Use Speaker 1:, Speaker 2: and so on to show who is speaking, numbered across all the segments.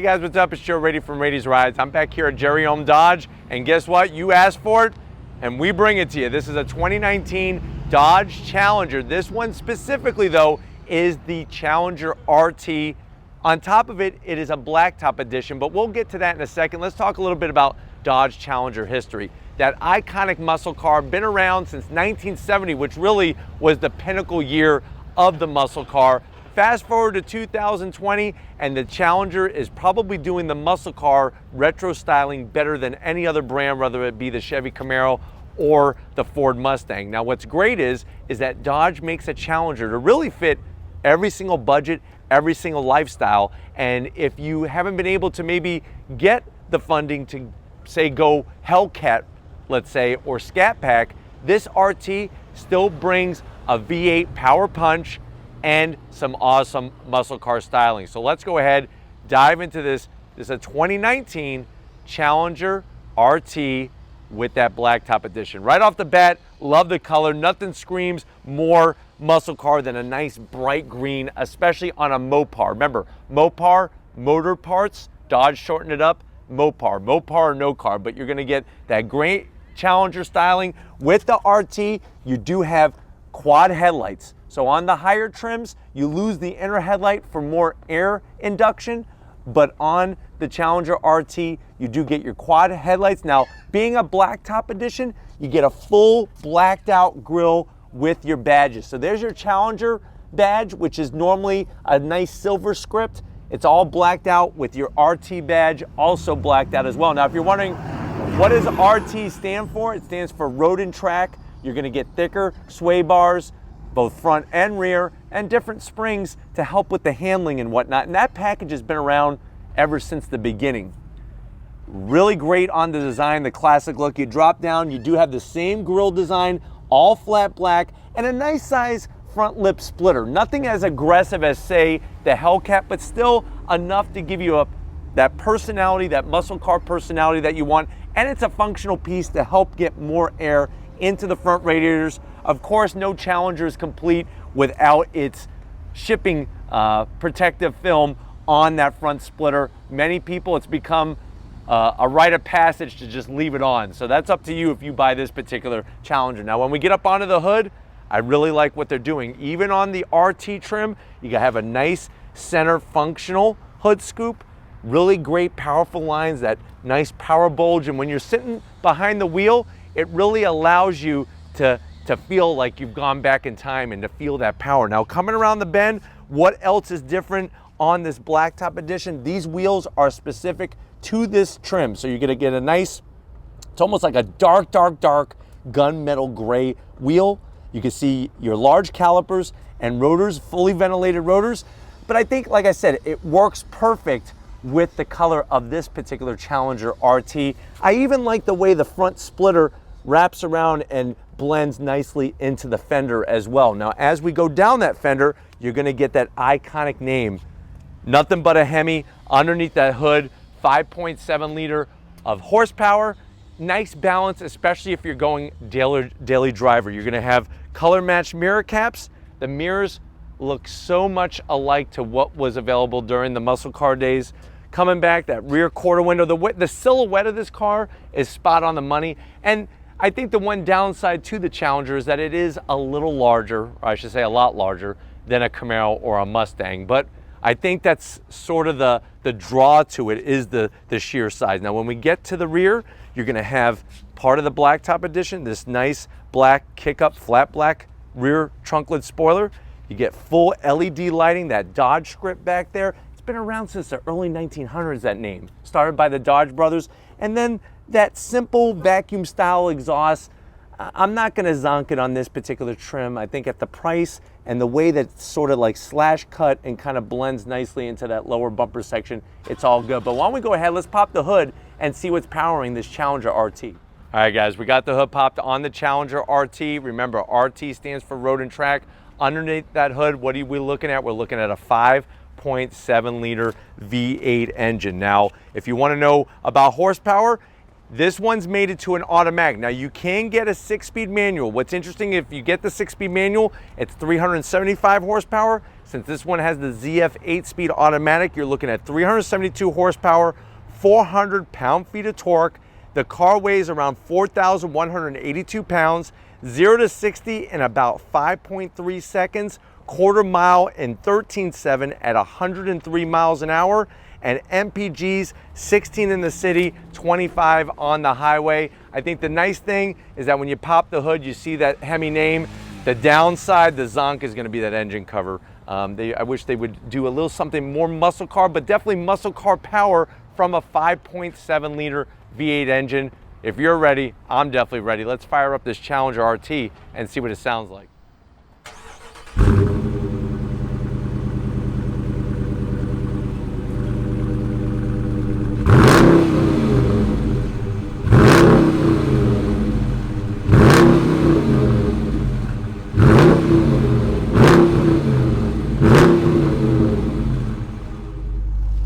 Speaker 1: Hey guys, what's up? It's Joe Rady from Rady's Rides. I'm back here at Jerry Ohm Dodge, and guess what? You asked for it, and we bring it to you. This is a 2019 Dodge Challenger. This one specifically, though, is the Challenger RT. On top of it, it is a blacktop edition, but we'll get to that in a second. Let's talk a little bit about Dodge Challenger history. That iconic muscle car, been around since 1970, which really was the pinnacle year of the muscle car. Fast forward to 2020, and the Challenger is probably doing the muscle car retro styling better than any other brand, whether it be the Chevy Camaro or the Ford Mustang. Now, what's great is that Dodge makes a Challenger to really fit every single budget, every single lifestyle. And if you haven't been able to maybe get the funding to, say, go Hellcat, let's say, or Scat Pack, this RT still brings a V8 power punch and some awesome muscle car styling. So let's go ahead, dive into this. This is a 2019 Challenger RT with that blacktop edition. Right off the bat, love the color. Nothing screams more muscle car than a nice bright green, especially on a Mopar. Remember, Mopar, motor parts, Dodge shortened it up, Mopar. Mopar or no car, but you're gonna get that great Challenger styling. With the RT, you do have quad headlights. So on the higher trims, you lose the inner headlight for more air induction, but on the Challenger RT, you do get your quad headlights. Now, being a blacktop edition, you get a full blacked out grille with your badges. So there's your Challenger badge, which is normally a nice silver script. It's all blacked out with your RT badge, also blacked out as well. Now, if you're wondering, what does RT stand for? It stands for Road and Track. You're gonna get thicker sway bars, both front and rear, and different springs to help with the handling and whatnot. And that package has been around ever since the beginning. Really great on the design, the classic look. You drop down, you do have the same grille design, all flat black, and a nice size front lip splitter. Nothing as aggressive as, say, the Hellcat, but still enough to give you that personality, that muscle car personality that you want. And it's a functional piece to help get more air into the front radiators. Of course, no Challenger is complete without its shipping protective film on that front splitter. Many people, it's become a rite of passage to just leave it on. So that's up to you if you buy this particular Challenger. Now, when we get up onto the hood, I really like what they're doing. Even on the RT trim, you have a nice center functional hood scoop. Really great, powerful lines, that nice power bulge. And when you're sitting behind the wheel, it really allows you to feel like you've gone back in time and to feel that power. Now, coming around the bend, what else is different on this blacktop edition? These wheels are specific to this trim. So you're gonna get a nice, it's almost like a dark gunmetal gray wheel. You can see your large calipers and rotors, fully ventilated rotors. But I think, like I said, it works perfect with the color of this particular Challenger RT. I even like the way the front splitter wraps around and blends nicely into the fender as well. Now, as we go down that fender, you're gonna get that iconic name, nothing but a Hemi underneath that hood, 5.7 liter of horsepower. Nice balance, especially if you're going daily driver. You're gonna have color matched mirror caps. The mirrors look so much alike to what was available during the muscle car days. Coming back, that rear quarter window, the silhouette of this car is spot on the money. And I think the one downside to the Challenger is that it is a little larger, or I should say a lot larger, than a Camaro or a Mustang. But I think that's sort of the draw to it, is the sheer size. Now, when we get to the rear, you're gonna have part of the blacktop edition, this nice black kick-up, flat black rear trunk lid spoiler. You get full LED lighting, that Dodge script back there. It's been around since the early 1900s, that name. Started by the Dodge brothers. And then that simple vacuum style exhaust. I'm not gonna zonk it on this particular trim. I think at the price and the way that it's sort of like slash cut and kind of blends nicely into that lower bumper section, it's all good. But why don't we go ahead, let's pop the hood and see what's powering this Challenger RT. All right, guys, we got the hood popped on the Challenger RT. Remember, RT stands for Road and Track. Underneath that hood, what are we looking at? We're looking at a 5.7 liter V8 engine. Now, if you want to know about horsepower, This one's made it to an automatic. Now you can get a 6-speed manual. What's interesting, if you get the 6-speed manual, it's 375 horsepower. Since this one has the ZF 8-speed automatic, you're looking at 372 horsepower, 400 pound-feet of torque. The car weighs around 4,182 pounds, 0 to 60 in about 5.3 seconds, quarter mile in 13.7 at 103 miles an hour, and MPGs 16 in the city, 25 on the highway. I think the nice thing is that when you pop the hood, you see that Hemi name. The downside, the zonk is gonna be that engine cover. I wish they would do a little something more muscle car, but definitely muscle car power from a 5.7 liter V8 engine. If you're ready, I'm definitely ready. Let's fire up this Challenger RT and see what it sounds like.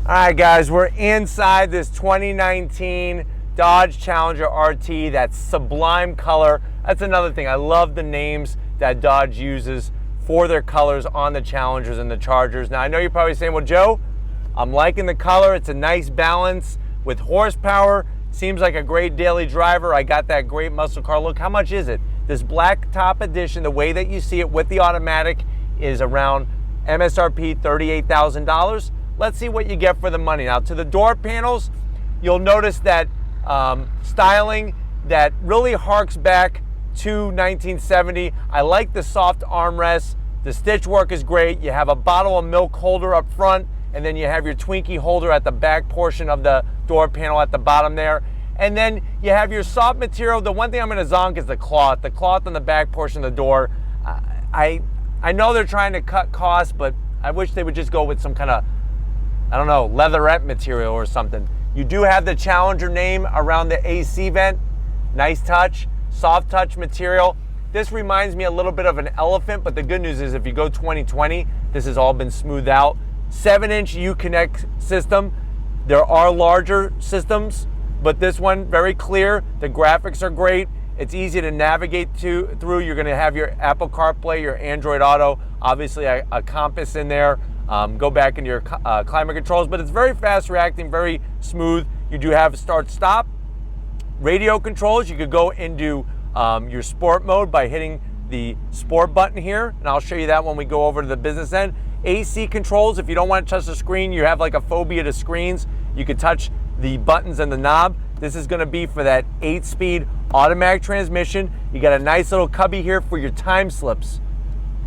Speaker 1: All right, guys, we're inside this 2019 Dodge Challenger RT, that sublime color. That's another thing. I love the names that Dodge uses for their colors on the Challengers and the Chargers. Now, I know you're probably saying, well, Joe, I'm liking the color. It's a nice balance with horsepower. Seems like a great daily driver. I got that great muscle car look. How much is it? This black top edition, the way that you see it with the automatic, is around MSRP $38,000. Let's see what you get for the money. Now, to the door panels, you'll notice that styling that really harks back to 1970. I like the soft armrests. The stitch work is great. You have a bottle of milk holder up front, and then you have your Twinkie holder at the back portion of the door panel at the bottom there. And then you have your soft material. The one thing I'm gonna zonk is the cloth. The cloth on the back portion of the door. I know they're trying to cut costs, but I wish they would just go with some kind of, I don't know, leatherette material or something. You do have the Challenger name around the AC vent. Nice touch, soft touch material. This reminds me a little bit of an Elephant, but the good news is if you go 2020, this has all been smoothed out. 7-inch Uconnect system. There are larger systems, but this one, very clear. The graphics are great. It's easy to navigate through. You're gonna have your Apple CarPlay, your Android Auto, obviously a compass in there. Go back into your climate controls, but it's very fast reacting, very smooth. You do have start-stop. Radio controls, you could go into your sport mode by hitting the sport button here, and I'll show you that when we go over to the business end. AC controls, if you don't want to touch the screen, you have like a phobia to screens, you could touch the buttons and the knob. This is gonna be for that 8-speed automatic transmission. You got a nice little cubby here for your time slips.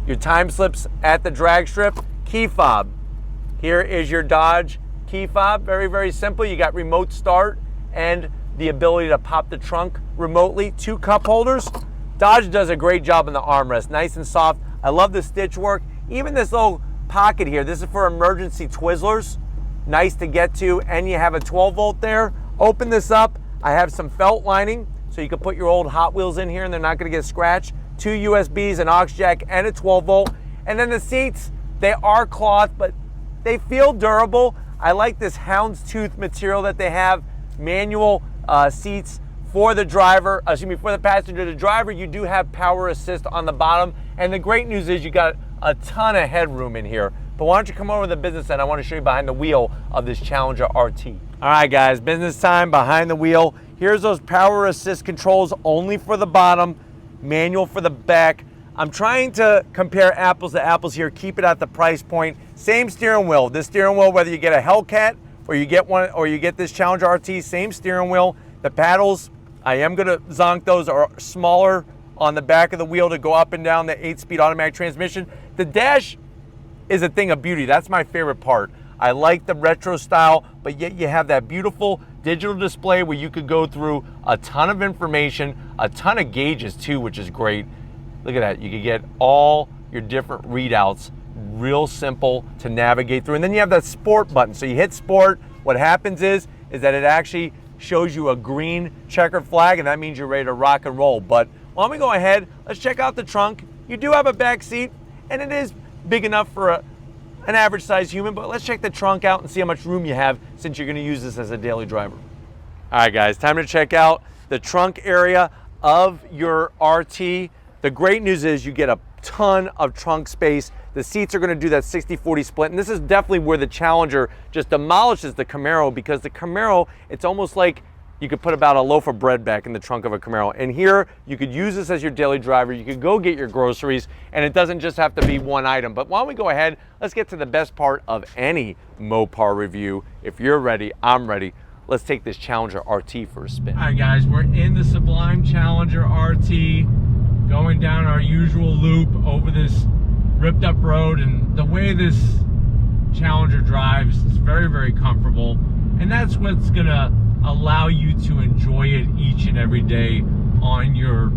Speaker 1: Your time slips at the drag strip. Key fob. Here is your Dodge key fob. Very, very simple. You got remote start and the ability to pop the trunk remotely. 2 cup holders. Dodge does a great job in the armrest. Nice and soft. I love the stitch work. Even this little pocket here. This is for emergency Twizzlers. Nice to get to. And you have a 12-volt there. Open this up. I have some felt lining, so you can put your old Hot Wheels in here and they're not going to get scratched. 2 USBs, an aux jack, and a 12-volt. And then the seats, they are cloth, but they feel durable. I like this houndstooth material that they have. Manual seats for the driver, for the passenger. The driver, you do have power assist on the bottom. And the great news is you got a ton of headroom in here. But why don't you come over to the business end? I want to show you behind the wheel of this Challenger RT. All right, guys, business time behind the wheel. Here's those power assist controls only for the bottom, manual for the back. I'm trying to compare apples to apples here, keep it at the price point. Same steering wheel. This steering wheel, whether you get a Hellcat or you get one, or you get this Challenger RT, same steering wheel. The paddles, I am gonna zonk those, are smaller on the back of the wheel to go up and down the 8-speed automatic transmission. The dash is a thing of beauty. That's my favorite part. I like the retro style, but yet you have that beautiful digital display where you could go through a ton of information, a ton of gauges too, which is great. Look at that, you can get all your different readouts, real simple to navigate through. And then you have that sport button. So you hit sport, what happens is that it actually shows you a green checkered flag, and that means you're ready to rock and roll. But why don't we go ahead, let's check out the trunk. You do have a back seat, and it is big enough for an average sized human, but let's check the trunk out and see how much room you have since you're gonna use this as a daily driver. All right, guys, time to check out the trunk area of your RT. The great news is you get a ton of trunk space. The seats are gonna do that 60-40 split, and this is definitely where the Challenger just demolishes the Camaro, because the Camaro, it's almost like you could put about a loaf of bread back in the trunk of a Camaro. And here, you could use this as your daily driver. You could go get your groceries, and it doesn't just have to be one item. But why don't we go ahead, let's get to the best part of any Mopar review. If you're ready, I'm ready. Let's take this Challenger RT for a spin. All right, guys, we're in the Sublime Challenger RT, going down our usual loop over this ripped up road. And the way this Challenger drives is very, very comfortable. And that's what's gonna allow you to enjoy it each and every day on your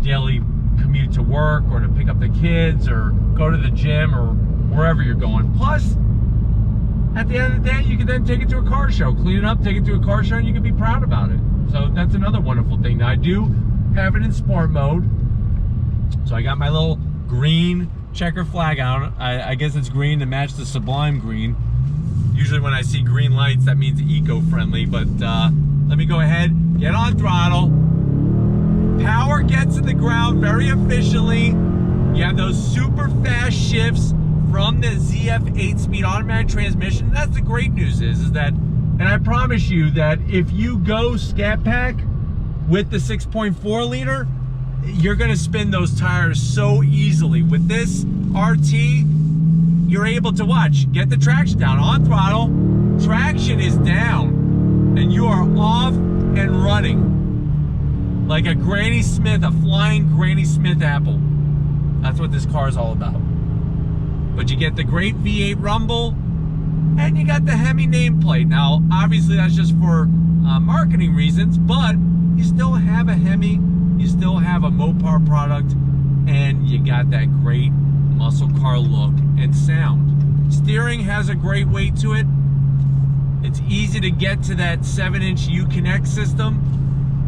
Speaker 1: daily commute to work, or to pick up the kids, or go to the gym, or wherever you're going. Plus, at the end of the day, you can then take it to a car show, clean it up, take it to a car show, and you can be proud about it. So that's another wonderful thing. Now, I do have it in sport mode. So I got my little green checker flag out. I guess it's green to match the Sublime green. Usually when I see green lights, that means eco-friendly, but let me go ahead, get on throttle. Power gets in the ground very efficiently. You have those super fast shifts from the ZF 8-speed automatic transmission. That's the great news is that, and I promise you that if you go Scat Pack with the 6.4 liter, you're gonna spin those tires so easily. With this RT, you're able to watch, get the traction down, on throttle, traction is down, and you are off and running like a Granny Smith, a flying Granny Smith apple. That's what this car is all about. But you get the great V8 rumble, and you got the Hemi nameplate. Now, obviously that's just for marketing reasons, but you still have a Hemi, you still have a Mopar product, and you got that great muscle car look and sound. Steering has a great weight to it. It's easy to get to that 7-inch Uconnect system,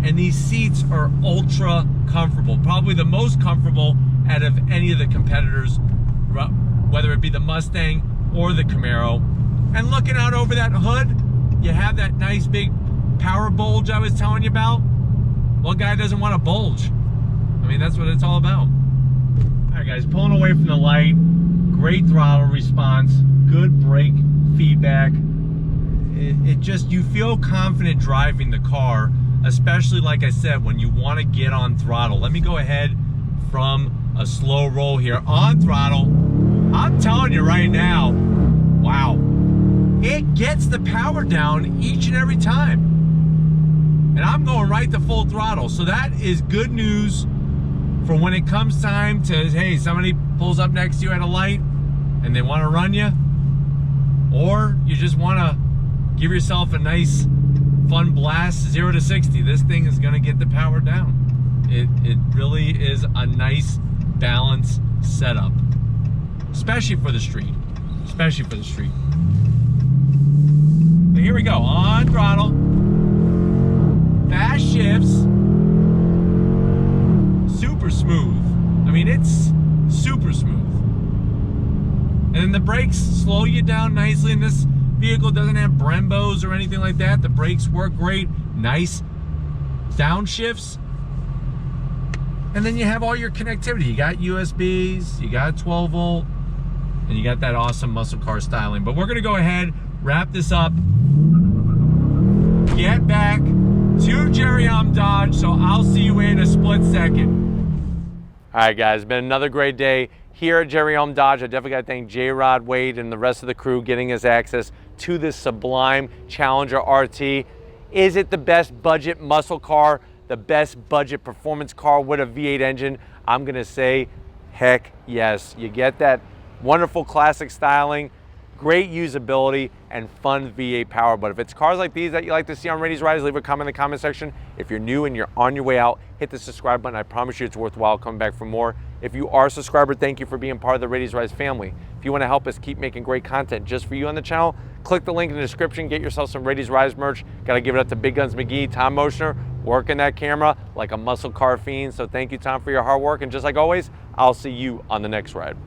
Speaker 1: and these seats are ultra comfortable, probably the most comfortable out of any of the competitors, whether it be the Mustang or the Camaro. And looking out over that hood, you have that nice big power bulge I was telling you about. What guy doesn't want a bulge? I mean, that's what it's all about. All right, guys, pulling away from the light, great throttle response, good brake feedback. It just, you feel confident driving the car, especially, like I said, when you want to get on throttle. Let me go ahead from a slow roll here. On throttle, I'm telling you right now, wow, it gets the power down each and every time. And I'm going right to full throttle. So that is good news for when it comes time to, hey, somebody pulls up next to you at a light and they want to run you, or you just want to give yourself a nice fun blast, 0 to 60. This thing is going to get the power down. It really is a nice balanced setup, especially for the street, especially for the street. So here we go, on throttle, fast shifts, super smooth. I mean, it's super smooth. And then the brakes slow you down nicely, and this vehicle doesn't have Brembos or anything like that. The brakes work great, nice downshifts. And then you have all your connectivity. You got USBs, you got 12 volt, and you got that awesome muscle car styling. But we're gonna go ahead, wrap this up, get back to Jerry Dodge, so I'll see you in a split second. All right, guys, been another great day here at Jerry Dodge. I definitely got to thank J-Rod, Wade, and the rest of the crew getting us access to this Sublime Challenger RT. Is it the best budget muscle car, the best budget performance car with a V8 engine? I'm gonna say, heck yes. You get that wonderful classic styling, great usability, and fun V8 power. But if it's cars like these that you like to see on Rady's Rides, leave a comment in the comment section. If you're new and you're on your way out, hit the subscribe button. I promise you it's worthwhile coming back for more. If you are a subscriber, thank you for being part of the Rady's Rides family. If you want to help us keep making great content just for you on the channel, click the link in the description, get yourself some Rady's Rides merch. Gotta give it up to Big Guns McGee, Tom Moschner, working that camera like a muscle car fiend. So thank you, Tom, for your hard work. And just like always, I'll see you on the next ride.